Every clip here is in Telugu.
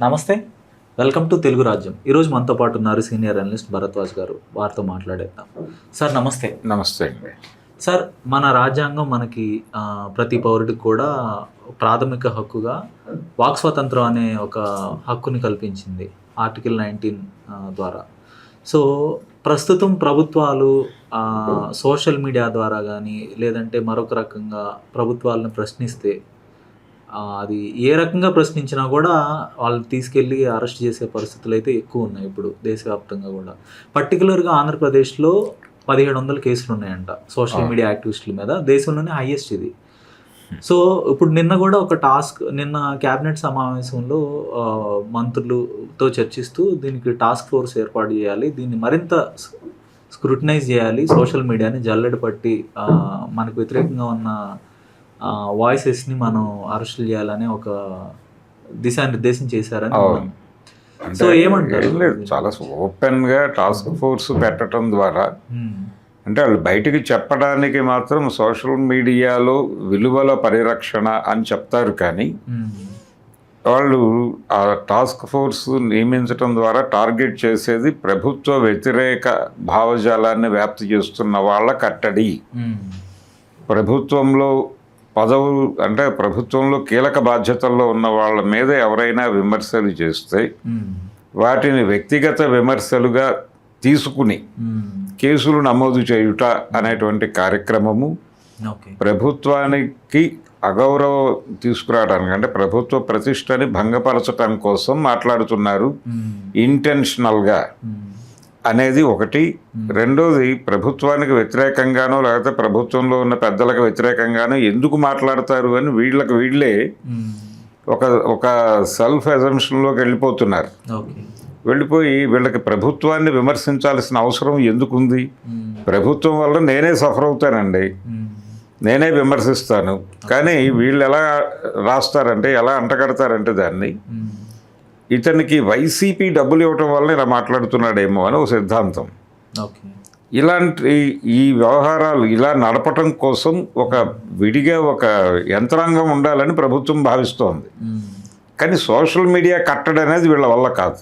నమస్తే, వెల్కమ్ టు తెలుగు రాజ్యం. ఈరోజు మనతో పాటు ఉన్నారు సీనియర్ అనలిస్ట్ భరద్వాజ్ గారు. వారితో మాట్లాడేద్దాం. సార్ నమస్తే. నమస్తే అండి. సార్, మన రాజ్యాంగం మనకి ప్రతి పౌరుడికి కూడా ప్రాథమిక హక్కుగా వాక్ స్వాతంత్రం అనే ఒక హక్కుని కల్పించింది ఆర్టికల్ 19 ద్వారా. సో ప్రస్తుతం ప్రభుత్వాలు సోషల్ మీడియా ద్వారా కానీ లేదంటే మరొక రకంగా ప్రభుత్వాలను ప్రశ్నిస్తే అది ఏ రకంగా ప్రశ్నించినా కూడా వాళ్ళు తీసుకెళ్ళి అరెస్ట్ చేసే పరిస్థితులు అయితే ఎక్కువ ఉన్నాయి ఇప్పుడు దేశవ్యాప్తంగా కూడా. పర్టికులర్గా ఆంధ్రప్రదేశ్లో 1700 కేసులు ఉన్నాయంట సోషల్ మీడియా యాక్టివిస్టుల మీద. దేశంలోనే హైయెస్ట్ ఇది. సో ఇప్పుడు నిన్న కూడా ఒక నిన్న క్యాబినెట్ సమావేశంలో మంత్రులతో చర్చిస్తూ దీనికి టాస్క్ ఫోర్స్ ఏర్పాటు చేయాలి, దీన్ని మరింత స్క్రూటినైజ్ చేయాలి, సోషల్ మీడియాని జల్లెడ పట్టి మనకు వ్యతిరేకంగా ఉన్న వాయిసెస్ని మనం అరెస్ట్ చేయాలని ఒక దిశానిర్దేశం చేశారని. సో ఏమంటారు? చాలా ఓపెన్గా టాస్క్ ఫోర్స్ పెట్టడం ద్వారా అంటే వాళ్ళు బయటికి చెప్పడానికి మాత్రం సోషల్ మీడియాలో విలువల పరిరక్షణ అని చెప్తారు, కానీ వాళ్ళు ఆ టాస్క్ ఫోర్స్ నియమించడం ద్వారా టార్గెట్ చేసేది ప్రభుత్వ వ్యతిరేక భావజాలాన్ని వ్యాప్తి చేస్తున్న వాళ్ళ కట్టడి. ప్రభుత్వంలో పదవులు అంటే ప్రభుత్వంలో కీలక బాధ్యతల్లో ఉన్న వాళ్ళ మీద ఎవరైనా విమర్శలు చేస్తే వాటిని వ్యక్తిగత విమర్శలుగా తీసుకుని కేసులు నమోదు చేయుట అనేటువంటి కార్యక్రమము ప్రభుత్వానికి అగౌరవం తీసుకురావడానికి, అంటే ప్రభుత్వ ప్రతిష్టని భంగపరచటం కోసం మాట్లాడుతున్నారు ఇంటెన్షనల్గా అనేది ఒకటి. రెండోది, ప్రభుత్వానికి వ్యతిరేకంగానో లేకపోతే ప్రభుత్వంలో ఉన్న పెద్దలకు వ్యతిరేకంగానో ఎందుకు మాట్లాడతారు అని వీళ్ళే ఒక సెల్ఫ్ అజంప్షన్లోకి వెళ్ళిపోతున్నారు. వెళ్ళిపోయి వీళ్ళకి ప్రభుత్వాన్ని విమర్శించాల్సిన అవసరం ఎందుకుంది? ప్రభుత్వం వల్ల నేనే సఫర్ అవుతానండి, నేనే విమర్శిస్తాను. కానీ వీళ్ళు ఎలా రాస్తారంటే, ఎలా అంటగడతారంటే దాన్ని ఇతనికి వైసీపీ డబ్బులు ఇవ్వటం వల్ల ఇలా మాట్లాడుతున్నాడేమో అని ఒక సిద్ధాంతం. ఇలాంటి ఈ వ్యవహారాలు ఇలా నడపటం కోసం ఒక విడిగా ఒక యంత్రాంగం ఉండాలని ప్రభుత్వం భావిస్తోంది. కానీ సోషల్ మీడియా కట్టడి అనేది వీళ్ళ వల్ల కాదు.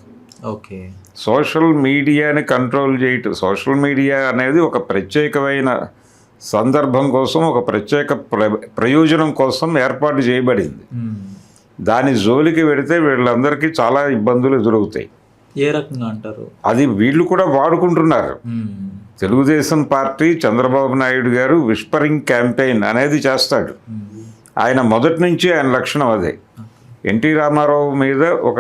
సోషల్ మీడియాని కంట్రోల్ చేయటం, సోషల్ మీడియా అనేది ఒక ప్రత్యేకమైన సందర్భం కోసం, ఒక ప్రత్యేక ప్రయోజనం కోసం ఏర్పాటు చేయబడింది. దాని జోలికి వెడితే వీళ్ళందరికీ చాలా ఇబ్బందులు ఎదురవుతాయి. ఏ రకంగా అంటారు? అది వీళ్ళు కూడా వాడుకుంటున్నారు. తెలుగుదేశం పార్టీ చంద్రబాబు నాయుడు గారు విస్పరింగ్ క్యాంపెయిన్ అనేది చేస్తాడు. ఆయన మొదటి నుంచి ఆయన లక్షణం అదే. ఎన్టీ రామారావు మీద ఒక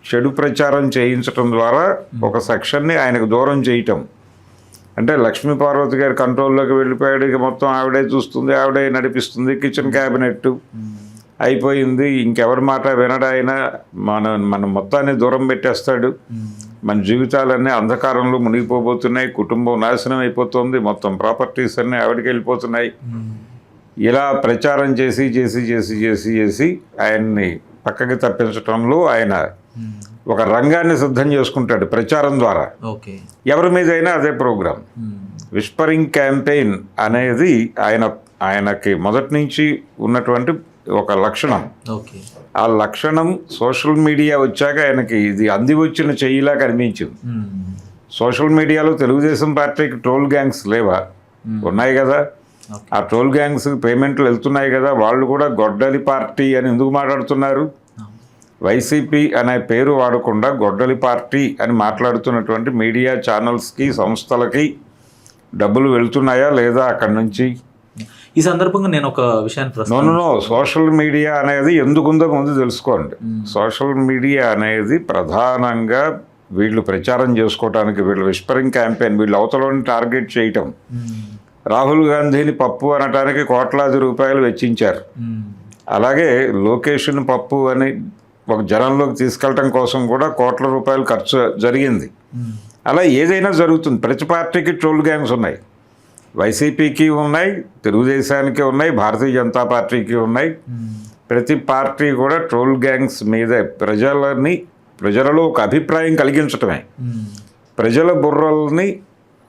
చెడు ప్రచారం చేయించడం ద్వారా ఒక సెక్షన్ని ఆయనకు దూరం చేయటం. అంటే లక్ష్మీ పార్వతి గారి కంట్రోల్లోకి వెళ్ళిపోయాడు, ఇక మొత్తం ఆవిడే చూస్తుంది, ఆవిడే నడిపిస్తుంది, కిచెన్ క్యాబినెట్ అయిపోయింది, ఇంకెవరి మాట వినడాయన మన మొత్తాన్ని దూరం పెట్టేస్తాడు, మన జీవితాలన్నీ అంధకారంలో మునిగిపోబోతున్నాయి, కుటుంబం నాశనం అయిపోతుంది, మొత్తం ప్రాపర్టీస్ అన్నీ ఆవిడకి వెళ్ళిపోతున్నాయి. ఇలా ప్రచారం చేసి చేసి చేసి చేసి చేసి ఆయన్ని పక్కకి తప్పించడంలో ఆయన ఒక రంగాన్ని సిద్ధం చేసుకుంటాడు ప్రచారం ద్వారా. ఎవరి మీద అయినా అదే ప్రోగ్రాం. విస్పరింగ్ క్యాంపెయిన్ అనేది ఆయనకి మొదటి నుంచి ఉన్నటువంటి ఒక లక్షణం. ఆ లక్షణం సోషల్ మీడియా వచ్చాక ఆయనకి ఇది అంది వచ్చిన చెయ్యిలా కనిపించింది. సోషల్ మీడియాలో తెలుగుదేశం పార్టీకి ట్రోల్ గ్యాంగ్స్ లేవా? ఉన్నాయి కదా. ఆ ట్రోల్ గ్యాంగ్స్ పేమెంట్లు వెళ్తున్నాయి కదా. వాళ్ళు కూడా గొడ్డలి పార్టీ అని ఎందుకు మాట్లాడుతున్నారు? వైసీపీ అనే పేరు వాడకుండా గొడ్డలి పార్టీ అని మాట్లాడుతున్నటువంటి మీడియా ఛానల్స్కి, సంస్థలకి డబ్బులు వెళ్తున్నాయా లేదా అక్కడి నుంచి? ఈ సందర్భంగా నేను ఒక విషయాన్ని సోషల్ మీడియా అనేది ఎందుకుందో ముందు తెలుసుకోండి. సోషల్ మీడియా అనేది ప్రధానంగా వీళ్ళు ప్రచారం చేసుకోవటానికి, వీళ్ళు విస్పరింగ్ క్యాంపెయిన్, వీళ్ళు అవతలని టార్గెట్ చేయటం. రాహుల్ గాంధీని పప్పు అనటానికి కోట్లాది రూపాయలు వెచ్చించారు. అలాగే లోకేష్ని పప్పు అని ఒక జనంలోకి తీసుకెళ్ళటం కోసం కూడా కోట్ల రూపాయలు ఖర్చు జరిగింది. అలా ఏదైనా జరుగుతుంది. ప్రతి పార్టీకి ట్రోల్ గ్యాంగ్స్ ఉన్నాయి. వైసీపీకి ఉన్నాయి, తెలుగుదేశానికి ఉన్నాయి, భారతీయ జనతా పార్టీకి ఉన్నాయి. ప్రతి పార్టీ కూడా ట్రోల్ గ్యాంగ్స్ మీద ప్రజలలో ఒక అభిప్రాయం కలిగించటమే, ప్రజల బుర్రల్ని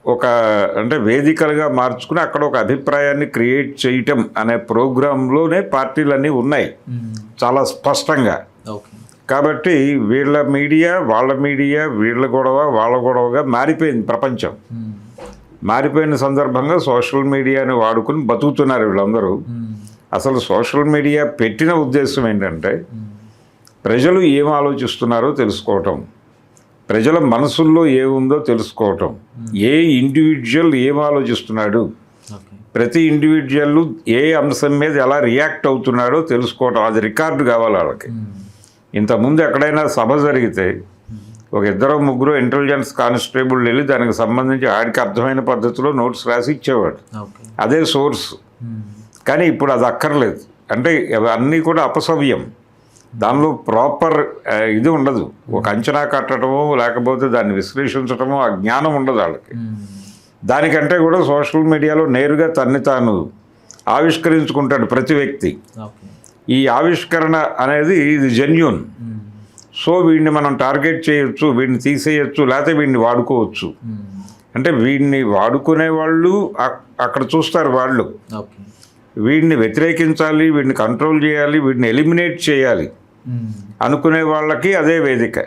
ఒక అంటే వేదికలుగా మార్చుకుని అక్కడ ఒక అభిప్రాయాన్ని క్రియేట్ చేయటం అనే ప్రోగ్రాంలోనే పార్టీలన్నీ ఉన్నాయి చాలా స్పష్టంగా. కాబట్టి వీళ్ళ మీడియా వీళ్ళ గొడవ వాళ్ళ గొడవగా మారిపోయింది ప్రపంచం. మారిపోయిన సందర్భంగా సోషల్ మీడియాని వాడుకుని బతుకుతున్నారు వీళ్ళందరూ. అసలు సోషల్ మీడియా పెట్టిన ఉద్దేశం ఏంటంటే ప్రజలు ఏం ఆలోచిస్తున్నారో తెలుసుకోవటం, ప్రజల మనసుల్లో ఏముందో తెలుసుకోవటం, ఏ ఇండివిజువల్ ఏం ఆలోచిస్తున్నాడు, ప్రతి ఇండివిజువల్ ఏ అంశం మీద ఎలా రియాక్ట్ అవుతున్నాడో తెలుసుకోవటం. అది రికార్డు కావాలి వాళ్ళకి. ఇంతకుముందు ఎక్కడైనా సభ జరిగితే ఒక 2-3 ఇంటెలిజెన్స్ కానిస్టేబుల్ వెళ్ళి దానికి సంబంధించి ఆడికి అర్థమైన పద్ధతిలో నోట్స్ రాసి ఇచ్చేవాడు, అదే సోర్స్. కానీ ఇప్పుడు అది అక్కర్లేదు. అంటే అన్నీ కూడా అపసవ్యం, దానిలో ప్రాపర్ ఇది ఉండదు. ఒక అంచనా కట్టడమో లేకపోతే దాన్ని విశ్లేషించడమో ఆ జ్ఞానం ఉండదు వాళ్ళకి. దానికంటే కూడా సోషల్ మీడియాలో నేరుగా తన్ని తాను ఆవిష్కరించుకుంటాడు ప్రతి వ్యక్తి. ఈ ఆవిష్కరణ అనేది ఇది జెన్యూన్. సో వీడిని మనం టార్గెట్ చేయొచ్చు, వీడిని తీసేయచ్చు, లేకపోతే వీడిని వాడుకోవచ్చు. అంటే వీడిని వాడుకునే వాళ్ళు అక్కడ చూస్తారు, వాళ్ళు వీడిని వ్యతిరేకించాలి, వీడిని కంట్రోల్ చేయాలి, వీడిని ఎలిమినేట్ చేయాలి అనుకునే వాళ్ళకి అదే వేదిక.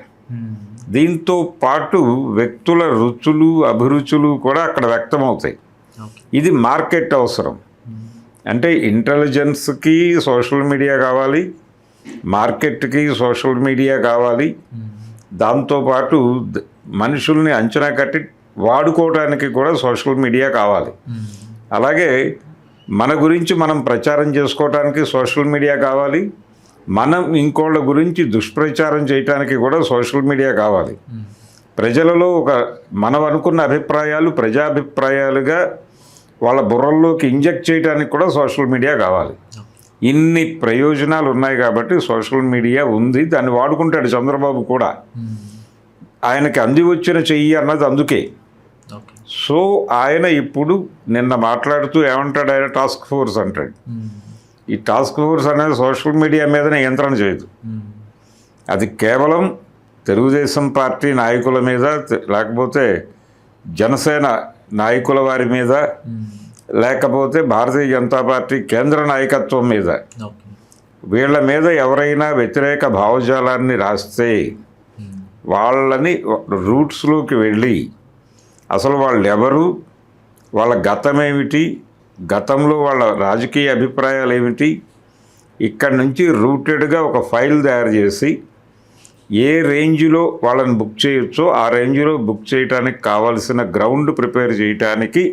దీంతో పాటు వ్యక్తుల రుచులు అభిరుచులు కూడా అక్కడ వ్యక్తమవుతాయి. ఇది మార్కెట్ అవసరం. అంటే ఇంటెలిజెన్స్కి సోషల్ మీడియా కావాలి, మార్కెట్కి సోషల్ మీడియా కావాలి, దాంతోపాటు మనుషుల్ని అంచనా కట్టి వాడుకోవడానికి కూడా సోషల్ మీడియా కావాలి. అలాగే మన గురించి మనం ప్రచారం చేసుకోవడానికి సోషల్ మీడియా కావాలి, మనం ఇంకోళ్ళ గురించి దుష్ప్రచారం చేయడానికి కూడా సోషల్ మీడియా కావాలి. ప్రజలలో మనం అనుకున్న అభిప్రాయాలు ప్రజాభిప్రాయాలుగా వాళ్ళ బుర్రల్లోకి ఇంజెక్ట్ చేయడానికి కూడా సోషల్ మీడియా కావాలి. ఇన్ని ప్రయోజనాలు ఉన్నాయి కాబట్టి సోషల్ మీడియా ఉంది, దాన్ని వాడుకుంటాడు చంద్రబాబు కూడా. ఆయనకి అంది వచ్చిన చెయ్యి అన్నది అందుకే. సో ఆయన ఇప్పుడు నిన్న మాట్లాడుతూ ఏమంటాడు, ఆయన టాస్క్ ఫోర్స్ అంటాడు. ఈ టాస్క్ ఫోర్స్ అనేది సోషల్ మీడియా మీద నియంత్రణ చేయదు. అది కేవలం తెలుగుదేశం పార్టీ నాయకుల మీద, లేకపోతే జనసేన నాయకుల వారి మీద, లేకపోతే భారతీయ జనతా పార్టీ కేంద్ర నాయకత్వం మీద, వీళ్ళ మీద ఎవరైనా వ్యతిరేక భావజాలాన్ని రాస్తే వాళ్ళని రూట్స్లోకి వెళ్ళి అసలు వాళ్ళు ఎవరు, వాళ్ళ గతమేమిటి, గతంలో వాళ్ళ రాజకీయ అభిప్రాయాలు ఏమిటి, ఇక్కడి నుంచి రూటెడ్గా ఒక ఫైల్ తయారు చేసి ఏ రేంజ్లో వాళ్ళని బుక్ చేయొచ్చో ఆ రేంజ్లో బుక్ చేయడానికి కావాల్సిన గ్రౌండ్ ప్రిపేర్ చేయటానికి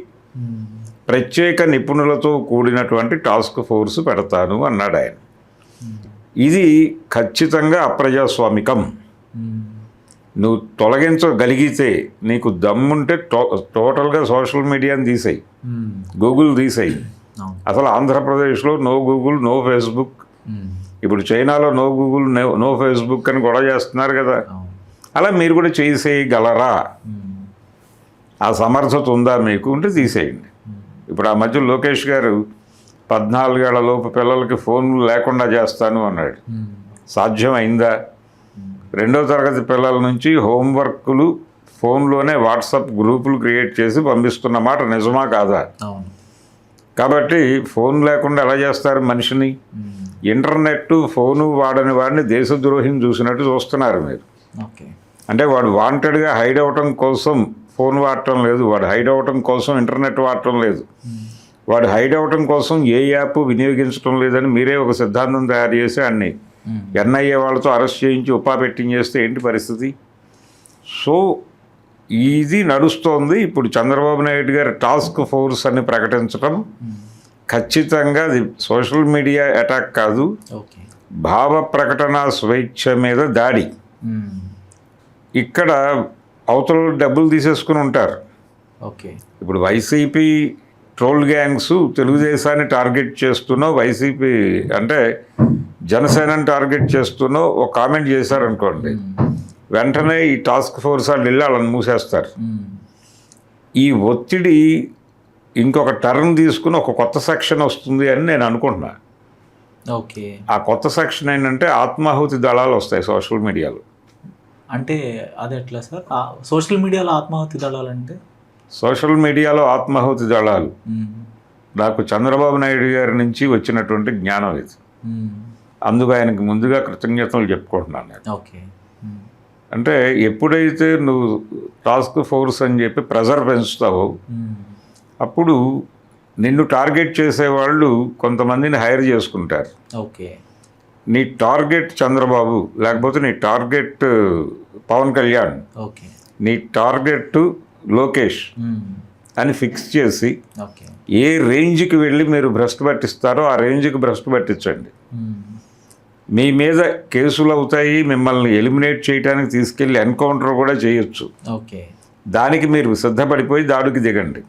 ప్రత్యేక నిపుణులతో కూడినటువంటి టాస్క్ ఫోర్స్ పెడతాను అన్నాడు ఆయన. ఇది ఖచ్చితంగా అప్రజాస్వామికం. నువ్వు తొలగించగలిగితే, నీకు దమ్ముంటే టోటల్గా సోషల్ మీడియాని తీసేయి, గూగుల్ తీసేయి. అసలు ఆంధ్రప్రదేశ్లో నో గూగుల్ నో ఫేస్బుక్, ఇప్పుడు చైనాలో నో గూగుల్ నో ఫేస్బుక్ అని గొడవ చేస్తున్నారు కదా, అలా మీరు కూడా చేసేయగలరా? ఆ సమర్థత ఉందా మీకు? ఉంటే తీసేయండి. ఇప్పుడు ఆ మధ్య లోకేష్ గారు 14 ఏళ్ల లోపు పిల్లలకి ఫోన్లు లేకుండా చేస్తాను అన్నాడు. సాధ్యం అయిందా? 2వ తరగతి పిల్లల నుంచి హోంవర్క్లు ఫోన్లోనే వాట్సాప్ గ్రూపులు క్రియేట్ చేసి పంపిస్తున్న మాట నిజమా కాదా? కాబట్టి ఫోన్ లేకుండా ఎలా చేస్తారు మనిషిని? ఇంటర్నెట్ ఫోను వాడని వాడిని దేశద్రోహిని చూసినట్టు చూస్తున్నారు మీరు. అంటే వాడు వాంటెడ్గా హైడ్ అవటం కోసం ఫోన్ వాడటం లేదు, వాడు హైడ్ అవటం కోసం ఇంటర్నెట్ వాడటం లేదు, వాడు హైడ్ అవటం కోసం ఏ యాప్ వినియోగించడం లేదని మీరే ఒక సిద్ధాంతం తయారు చేసి అన్ని ఎన్ఐఏ వాళ్ళతో అరెస్ట్ చేయించి ఉపా పెట్టించేస్తే ఏంటి పరిస్థితి? సో ఇది నడుస్తోంది. ఇప్పుడు చంద్రబాబు నాయుడు గారు టాస్క్ ఫోర్స్ అని ప్రకటించడం ఖచ్చితంగా అది సోషల్ మీడియా అటాక్ కాదు, భావ ప్రకటన స్వేచ్ఛ మీద దాడి. ఇక్కడ అవతల డబ్బులు తీసేసుకుని ఉంటారు. ఇప్పుడు వైసీపీ ట్రోల్ గ్యాంగ్స్ తెలుగుదేశాన్ని టార్గెట్ చేస్తున్నో, వైసీపీ అంటే జనసేనని టార్గెట్ చేస్తున్నో ఒక కామెంట్ చేశారనుకోండి, వెంటనే ఈ టాస్క్ ఫోర్స్ వాళ్ళు వెళ్ళి వాళ్ళని మూసేస్తారు. ఈ ఒత్తిడి ఇంకొక టర్న్ తీసుకుని ఒక కొత్త సెక్షన్ వస్తుంది అని నేను అనుకుంటున్నా. ఆ కొత్త సెక్షన్ ఏంటంటే ఆత్మాహుతి దళాలు వస్తాయి సోషల్ మీడియాలో. అంటే అది ఎట్లా సార్? సోషల్ మీడియాలో ఆత్మాహుతి దళాలు అంటే? సోషల్ మీడియాలో ఆత్మాహుతి దళాలు నాకు చంద్రబాబు నాయుడు గారి నుంచి వచ్చినటువంటి జ్ఞానం ఇది. అందుకు ఆయనకి ముందుగా కృతజ్ఞతలు చెప్పుకుంటున్నాను నేను. ఓకే. అంటే ఎప్పుడైతే నువ్వు టాస్క్ ఫోర్స్ అని చెప్పి ప్రెజర్ పెంచుతావో అప్పుడు నిన్ను టార్గెట్ చేసేవాళ్ళు కొంతమందిని హైర్ చేసుకుంటారు. ఓకే. నీ టార్గెట్ చంద్రబాబు, లేకపోతే నీ టార్గెట్ పవన్ కళ్యాణ్, ఓకే, నీ టార్గెట్ లోకేష్ అని ఫిక్స్ చేసి ఓకే, ఏ రేంజ్కి వెళ్ళి మీరు భ్రష్టు పట్టిస్తారో ఆ రేంజ్కి భ్రష్టు పట్టించండి. మీ మీద కేసులు అవుతాయి, మిమ్మల్ని ఎలిమినేట్ చేయడానికి తీసుకెళ్ళి ఎన్కౌంటర్ కూడా చేయొచ్చు. ఓకే. దానికి మీరు సిద్ధపడిపోయి దాడికి దిగండి.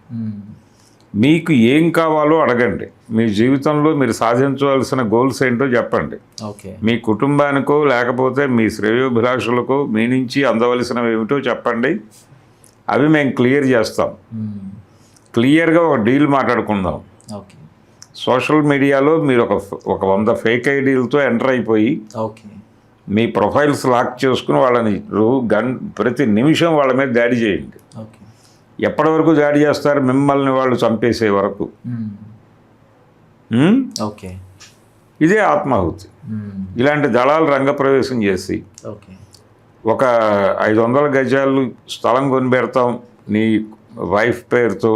మీకు ఏం కావాలో అడగండి. మీ జీవితంలో మీరు సాధించవలసిన గోల్స్ ఏంటో చెప్పండి. ఓకే. మీ కుటుంబానికో లేకపోతే మీ శ్రేయోభిలాషులకో మీ నుంచి అందవలసినవి ఏమిటో చెప్పండి. అవి మేము క్లియర్ చేస్తాం. క్లియర్గా ఒక డీల్ మాట్లాడుకుందాం. ఓకే. సోషల్ మీడియాలో మీరు ఒక 100 ఫేక్ ఐడీలతో ఎంటర్ అయిపోయి ఓకే, మీ ప్రొఫైల్స్ లాక్ చేసుకుని వాళ్ళని ప్రతి నిమిషం వాళ్ళ మీద దాడి చేయండి. ఓకే, ఎప్పటి వరకు దాడి చేస్తారు? మిమ్మల్ని వాళ్ళు చంపేసే వరకు. ఓకే. ఇదే ఆత్మాహుతి. ఇలాంటి దళాలు రంగప్రవేశం చేసి ఓకే, ఒక 500 గజాలు స్థలం కొని పెడతాం నీ వైఫ్ పేరుతో.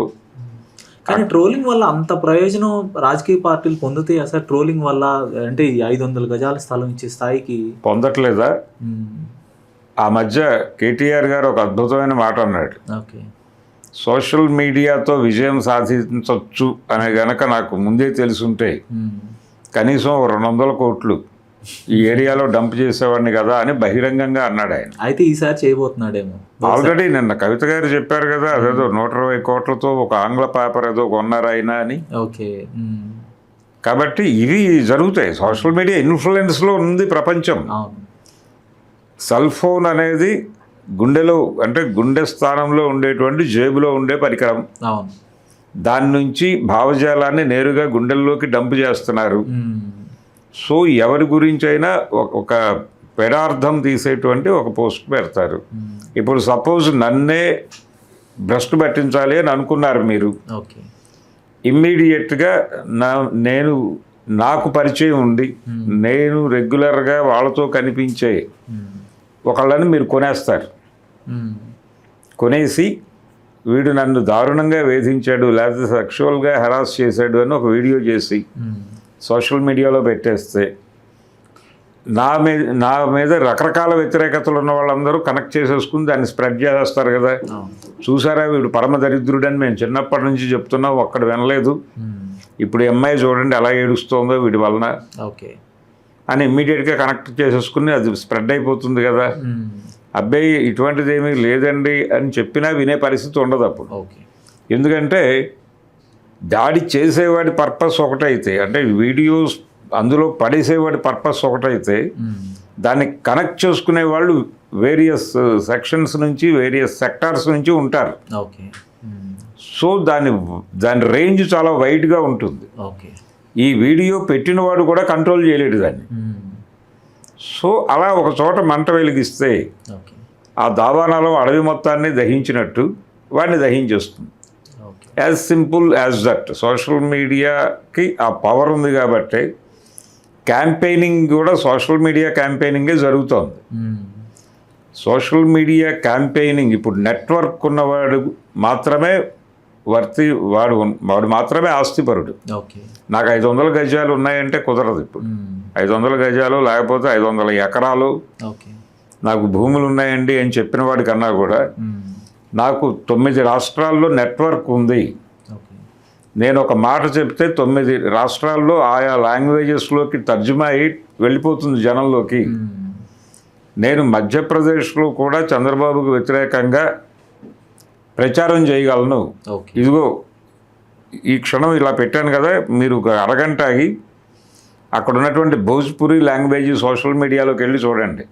కానీ ట్రోలింగ్ వల్ల అంత ప్రయోజనం రాజకీయ పార్టీలు పొందుతాయి అసలు? ట్రోలింగ్ వల్ల అంటే 500 గజాల స్థలం ఇచ్చే స్థాయికి పొందట్లేదా? ఆ మధ్య కేటీఆర్ గారు ఒక అద్భుతమైన మాట అన్నాడు. ఓకే. సోషల్ మీడియాతో విజయం సాధించవచ్చు అనే గనక నాకు ముందే తెలుసుంటే కనీసం 200 కోట్లు ఈ ఏరియాలో డంప్ చేసేవాడిని కదా అని బహిరంగంగా అన్నాడు ఆయన. అయితే ఈసారి చేయబోతున్నాడేమో. ఆల్రెడీ నిన్న కవిత గారు చెప్పారు కదా, అదేదో 120 కోట్లతో ఒక ఆంగ్ల పేపర్ ఏదో కొన్నారు ఆయన అని. ఓకే. కాబట్టి ఇవి జరుగుతాయి. సోషల్ మీడియా ఇన్ఫ్లుయెన్స్లో ఉంది ప్రపంచం. సెల్ ఫోన్ అనేది గుండెలో, అంటే గుండె స్థానంలో ఉండేటువంటి జేబులో ఉండే పరికరం. దాని నుంచి భావజాలాన్ని నేరుగా గుండెల్లోకి డంప్ చేస్తున్నారు. సో ఎవరి గురించి అయినా ఒక పెడార్థం తీసేటువంటి ఒక పోస్ట్ పెడతారు. ఇప్పుడు సపోజ్ నన్నే భ్రష్టు పట్టించాలి అని అనుకున్నారు మీరు, ఇమ్మీడియట్గా నాకు పరిచయం ఉండి నేను రెగ్యులర్గా వాళ్ళతో కనిపించే ఒకళ్ళని మీరు కొనేస్తారు. కొనేసి వీడు నన్ను దారుణంగా వేధించాడు లేకపోతే సెక్షువల్గా హెరాస్ చేశాడు అని ఒక వీడియో చేసి సోషల్ మీడియాలో పెట్టేస్తే నా మీద రకరకాల వ్యతిరేకతలు ఉన్న వాళ్ళందరూ కనెక్ట్ చేసేసుకుని దాన్ని స్ప్రెడ్ చేసేస్తారు కదా. చూసారా వీడు పరమ దరిద్రుడని మేము చిన్నప్పటి నుంచి చెప్తున్నాం, ఒక్కడు వినలేదు, ఇప్పుడు అమ్మాయి చూడండి ఎలా ఏడుస్తోందో వీడి వలన అని ఇమ్మీడియట్గా కనెక్ట్ చేసేసుకుని అది స్ప్రెడ్ అయిపోతుంది కదా. అబ్బాయి ఇటువంటిది ఏమీ లేదండి అని చెప్పినా వినే పరిస్థితి ఉండదు అప్పుడు. ఎందుకంటే దాడి చేసేవాడి పర్పస్ ఒకటైతే, అంటే వీడియోస్ అందులో పడేసేవాడి పర్పస్ ఒకటైతే, దాన్ని కనెక్ట్ చేసుకునే వాళ్ళు వేరియస్ సెక్షన్స్ నుంచి వేరియస్ సెక్టార్స్ నుంచి ఉంటారు. సో దాని రేంజ్ చాలా వైడ్గా ఉంటుంది. ఈ వీడియో పెట్టినవాడు కూడా కంట్రోల్ చేయలేడు దాన్ని. సో అలా ఒక చోట మంట వెలిగిస్తే ఆ దావానాలో అడవి మొత్తాన్ని దహించినట్టు వాడిని దహించేస్తుంది. As simple as that. Social మీడియాకి ఆ పవర్ ఉంది కాబట్టి క్యాంపెయినింగ్ కూడా సోషల్ మీడియా క్యాంపెయినింగే జరుగుతోంది. సోషల్ మీడియా క్యాంపెయినింగ్ ఇప్పుడు నెట్వర్క్ ఉన్నవాడు మాత్రమే వాడు మాత్రమే ఆస్తిపరుడు. నాకు 500 గజాలు ఉన్నాయంటే కుదరదు. ఇప్పుడు 500 గజాలు లేకపోతే 500 ఎకరాలు నాకు భూములు ఉన్నాయండి అని చెప్పిన వాడి కన్నా కూడా నాకు 9 రాష్ట్రాల్లో నెట్వర్క్ ఉంది, నేను ఒక మాట చెప్తే 9 రాష్ట్రాల్లో ఆయా లాంగ్వేజెస్లోకి తర్జుమా అయి వెళ్ళిపోతుంది జనంలోకి. నేను మధ్యప్రదేశ్లో కూడా చంద్రబాబుకు వ్యతిరేకంగా ప్రచారం చేయగలను. ఇదిగో ఈ క్షణం ఇలా పెట్టాను కదా, మీరు ఒక అరగంట ఆగి అక్కడ ఉన్నటువంటి భోజ్పురి లాంగ్వేజ్ సోషల్ మీడియాలోకి వెళ్ళి చూడండి.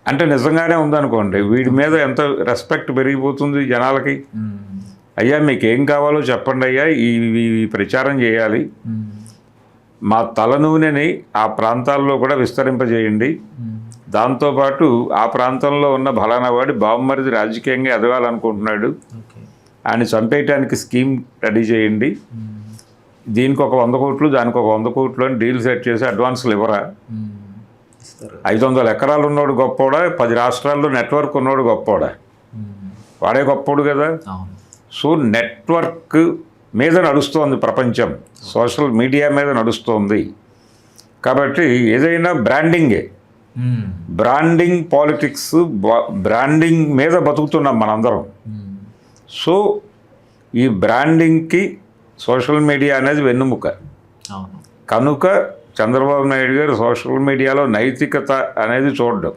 అంటే నిజంగానే ఉందనుకోండి, వీడి మీద ఎంత రెస్పెక్ట్ పెరిగిపోతుంది జనాలకి. అయ్యా మీకు ఏం కావాలో చెప్పండి అయ్యా, ఈ ప్రచారం చేయాలి, మా తల నూనెని ఆ ప్రాంతాల్లో కూడా విస్తరింపజేయండి, దాంతోపాటు ఆ ప్రాంతంలో ఉన్న ఫలానా వాడి బామ్మరిది రాజకీయంగా ఎదగాలనుకుంటున్నాడు, ఆయన చంపేయటానికి స్కీమ్ రెడీ చేయండి, దీనికి ఒక 100 కోట్లు దానికి ఒక 100 కోట్లు అని డీల్ సెట్ చేసి అడ్వాన్స్లు ఇవ్వరా? ఇస్తారు. 500 ఎకరాలు ఉన్నోడు గొప్పోడా, 10 రాష్ట్రాల్లో నెట్వర్క్ ఉన్నోడు గొప్పోడా? వాడే గొప్పోడు కదా. అవును. సో నెట్వర్క్ మీద నడుస్తోంది ప్రపంచం, సోషల్ మీడియా మీద నడుస్తోంది. కాబట్టి ఏదైనా బ్రాండింగే, బ్రాండింగ్ పాలిటిక్స్, బ్రాండింగ్ మీద బతుకుతున్నాం మనందరం. సో ఈ బ్రాండింగ్కి సోషల్ మీడియా అనేది వెన్నుముక. అవును. కనుక చంద్రబాబు నాయుడు గారు సోషల్ మీడియాలో నైతికత అనేది చూడడం,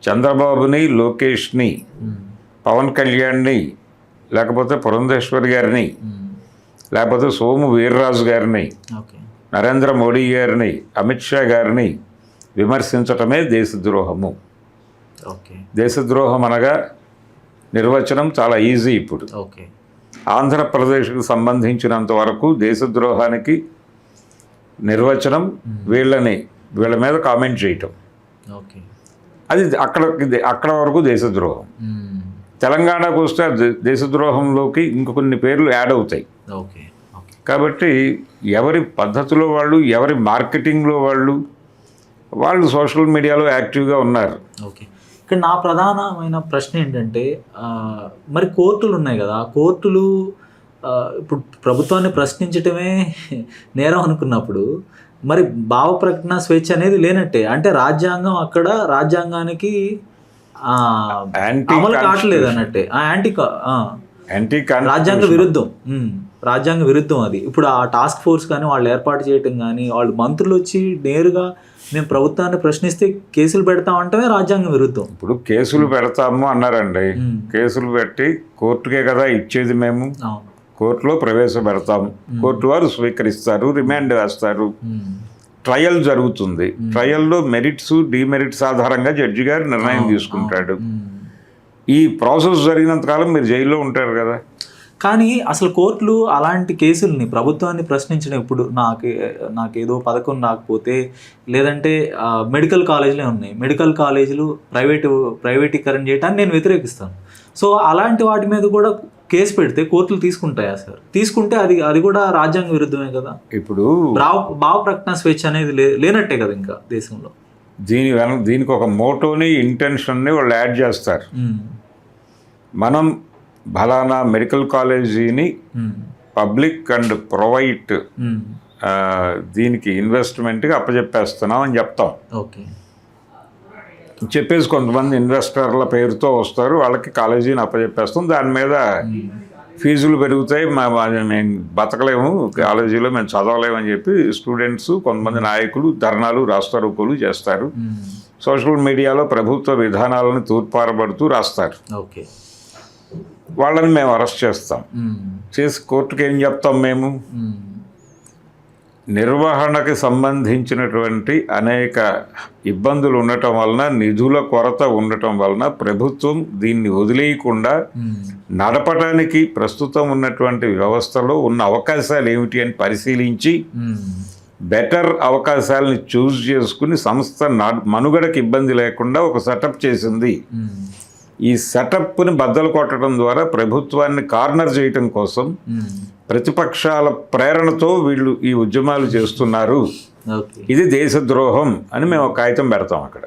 చంద్రబాబుని, లోకేష్ని, పవన్ కళ్యాణ్ని, లేకపోతే పురంధేశ్వరి గారిని, లేకపోతే సోము వీర్రాజు గారిని, ఓకే. నరేంద్ర మోడీ గారిని, అమిత్ షా గారిని విమర్శించటమే దేశద్రోహము. ఓకే. దేశద్రోహం అనగా నిర్వచనం చాలా ఈజీ. ఇప్పుడు ఓకే. ఆంధ్రప్రదేశ్కు సంబంధించినంత వరకు దేశద్రోహానికి నిర్వచనం వీళ్ళ మీద కామెంట్ చేయటం, ఓకే. అది అక్కడ వరకు దేశద్రోహం. తెలంగాణకు వస్తే దేశద్రోహంలోకి ఇంకొన్ని పేర్లు యాడ్ అవుతాయి. ఓకే. ఓకే. కాబట్టి ఎవరి పద్ధతిలో వాళ్ళు, ఎవరి మార్కెటింగ్లో వాళ్ళు సోషల్ మీడియాలో యాక్టివ్గా ఉన్నారు. ఓకే. ఇక్కడ నా ప్రధానమైన ప్రశ్న ఏంటంటే, మరి కోర్టులు ఉన్నాయి కదా, కోర్టులు ఇప్పుడు ప్రభుత్వాన్ని ప్రశ్నించటమే నేరం అనుకున్నప్పుడు మరి భావ ప్రకటన స్వేచ్ఛ అనేది లేనట్టే. అంటే రాజ్యాంగం అక్కడ రాజ్యాంగానికి అమలు కావట్లేదు అన్నట్టే. రాజ్యాంగ విరుద్ధం, రాజ్యాంగ విరుద్ధం అది. ఇప్పుడు ఆ టాస్క్ ఫోర్స్ కానీ వాళ్ళు ఏర్పాటు చేయటం కానీ, వాళ్ళు మంత్రులు వచ్చి నేరుగా మేము ప్రభుత్వాన్ని ప్రశ్నిస్తే కేసులు పెడతామంటే రాజ్యాంగ విరుద్ధం. ఇప్పుడు కేసులు పెడతాము అన్నారండి. కేసులు పెట్టి కోర్టుకే కదా ఇచ్చేది, మేము కోర్టులో ప్రవేశపెడతాము, కోర్టు వారు స్వీకరిస్తారు, రిమాండ్ వేస్తారు, ట్రయల్ జరుగుతుంది. ట్రయల్లో మెరిట్స్, డిమెరిట్స్ ఆధారంగా జడ్జి గారు నిర్ణయం తీసుకుంటాడు. ఈ ప్రాసెస్ జరిగినంతకాలం మీరు జైల్లో ఉంటారు కదా. కానీ అసలు కోర్టులు అలాంటి కేసుల్ని ప్రభుత్వాన్ని ప్రశ్నించడం, ఇప్పుడు నాకేదో పథకం రాకపోతే, లేదంటే మెడికల్ కాలేజీలే ఉన్నాయి, మెడికల్ కాలేజీలు ప్రైవేటీకరణ చేయడానికి నేను వ్యతిరేకిస్తాను. సో అలాంటి వాటి మీద కూడా కేసు పెడితే కోర్టులు తీసుకుంటాయా సార్? తీసుకుంటే అది కూడా రాజ్యాంగ విరుద్ధమే కదా. ఇప్పుడు భావ ప్రకటన స్వేచ్ఛ అనేది లేనట్టే కదా ఇంకా దేశంలో. దీనికి ఒక మోటోని, ఇంటెన్షన్ని వాళ్ళు యాడ్ చేస్తారు. మనం ఫలానా మెడికల్ కాలేజీని పబ్లిక్ అండ్ ప్రైవేట్ దీనికి ఇన్వెస్ట్మెంట్కి అప్పచెప్పేస్తున్నాం అని చెప్తాం. ఓకే. చెప్పేసి కొంతమంది ఇన్వెస్టర్ల పేరుతో వస్తారు, వాళ్ళకి కాలేజీని అప్పచెప్పేస్తాం, దాని మీద ఫీజులు పెరుగుతాయి, మేము బతకలేము, కాలేజీలో మేము చదవలేము అని చెప్పి స్టూడెంట్స్, కొంతమంది నాయకులు ధర్నాలు, రాస్తారోకోలు చేస్తారు. సోషల్ మీడియాలో ప్రభుత్వ విధానాలను తూర్పారబడుతూ రాస్తారు. ఓకే. వాళ్ళని మేము అరెస్ట్ చేస్తాం. చేసి కోర్టుకి ఏం చెప్తాం, మేము నిర్వహణకి సంబంధించినటువంటి అనేక ఇబ్బందులు ఉండటం వలన, నిధుల కొరత ఉండటం వలన ప్రభుత్వం దీన్ని వదిలేయకుండా నడపడానికి ప్రస్తుతం ఉన్నటువంటి వ్యవస్థలో ఉన్న అవకాశాలు ఏమిటి అని పరిశీలించి బెటర్ అవకాశాలని చూస్ చేసుకుని సంస్థ మనుగడకి ఇబ్బంది లేకుండా ఒక సెటప్ చేసింది. ఈ సెటప్ని బద్దలు కొట్టడం ద్వారా ప్రభుత్వాన్ని కార్నర్ చేయటం కోసం ప్రతిపక్షాల ప్రేరణతో వీళ్ళు ఈ ఉద్యమాలు చేస్తున్నారు, ఇది దేశద్రోహం అని మేము ఒక కాగితం పెడతాం. అక్కడ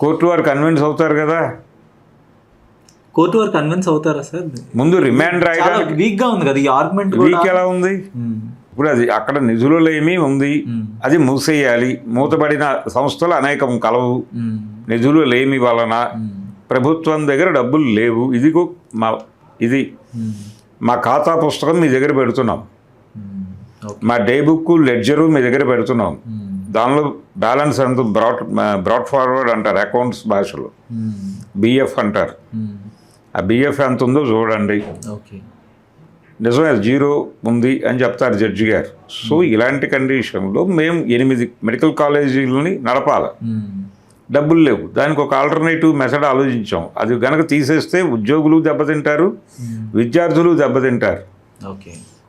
కోర్టు వారు కన్విన్స్ అవుతారు కదా. కోర్టు వారు కన్విన్స్ అవుతారా సార్? ముందు రిమాండ్ రాయడానికి వీక్ గా ఉంది కదా ఈ ఆర్గ్యుమెంట్. వీక్ ఎలా ఉంది? ఇప్పుడు అది అక్కడ నిధులేమీ ఉంది, అది మూసేయాలి. మూతబడిన సంస్థలు అనేకం కలవు, నిధులు లేమి వలన ప్రభుత్వం దగ్గర డబ్బులు లేవు. ఇది మా ఖాతా పుస్తకం మీ దగ్గర పెడుతున్నాం, మా డే బుక్ లెడ్జరు మీ దగ్గర పెడుతున్నాం, దానిలో బ్యాలెన్స్ ఎంత బ్రాడ్ ఫార్వర్డ్ అంటారు అకౌంట్స్ భాషలో, బిఎఫ్ అంటారు. ఆ బిఎఫ్ ఎంత ఉందో చూడండి. నిజమే జీరో ఉంది అని చెప్తారు జడ్జి గారు. సో ఇలాంటి కండిషన్లో మేము 8 మెడికల్ కాలేజీలని నడపాలి, డబ్బులు లేవు. దానికి ఒక ఆల్టర్నేటివ్ మెథడ్ ఆలోచించాం. అది గనక తీసేస్తే ఉద్యోగులు దెబ్బతింటారు, విద్యార్థులు దెబ్బతింటారు.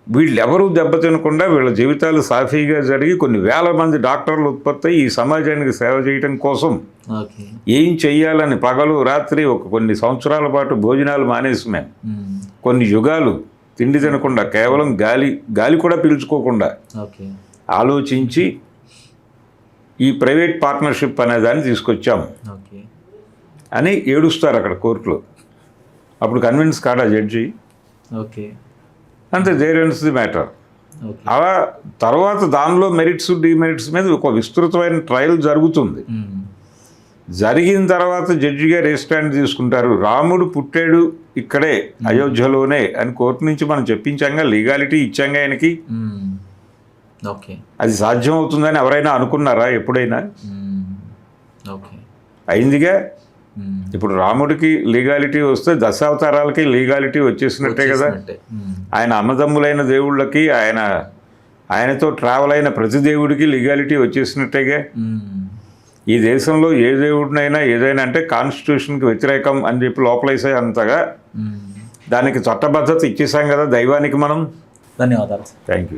వీళ్ళెవరూ దెబ్బతినకుండా వీళ్ళ జీవితాలు సాఫీగా జరిగి కొన్ని వేల మంది డాక్టర్లు ఉత్పత్తి ఈ సమాజానికి సేవ చేయడం కోసం ఏం చెయ్యాలని పగలు రాత్రి కొన్ని సంవత్సరాల పాటు భోజనాలు మానేసి మేము కొన్ని యుగాలు తిండి తినకుండా కేవలం గాలి కూడా పీల్చుకోకుండా ఓకే. ఆలోచించి ఈ ప్రైవేట్ పార్ట్నర్షిప్ అనే దాన్ని తీసుకొచ్చాం ఓకే. అని ఏడుస్తారు అక్కడ కోర్టులో. అప్పుడు కన్విన్స్ కాడా జడ్జి, ఓకే. అంతే, there ends the matter. Okay. అలా తర్వాత దానిలో మెరిట్స్ డిమెరిట్స్ మీద ఒక విస్తృతమైన ట్రయల్ జరుగుతుంది. జరిగిన తర్వాత జడ్జి గారు ఏ స్టాండ్ తీసుకుంటారు, రాముడు పుట్టాడు ఇక్కడే అయోధ్యలోనే అని కోర్టు నుంచి మనం చెప్పించాంగా, లీగాలిటీ ఇచ్చాంగా ఆయనకి. ఓకే. అది సాధ్యం అవుతుందని ఎవరైనా అనుకున్నారా ఎప్పుడైనా? ఓకే. అయిందిగా. ఇప్పుడు రాముడికి లీగాలిటీ వస్తే దశావతారాలకి లీగాలిటీ వచ్చేసినట్టే కదా. ఆయన అన్నదమ్ములైన దేవుళ్ళకి, ఆయనతో ట్రావెల్ అయిన ప్రతి దేవుడికి లీగాలిటీ వచ్చేసినట్టేగా. ఈ దేశంలో ఏ దేవుడినైనా ఏదైనా అంటే కాన్స్టిట్యూషన్కి వ్యతిరేకం అని చెప్పి లోపలేసే అంతగా దానికి చట్టబద్ధత ఇచ్చేసాం కదా దైవానికి మనం. ధన్యవాదాలు. Thank you.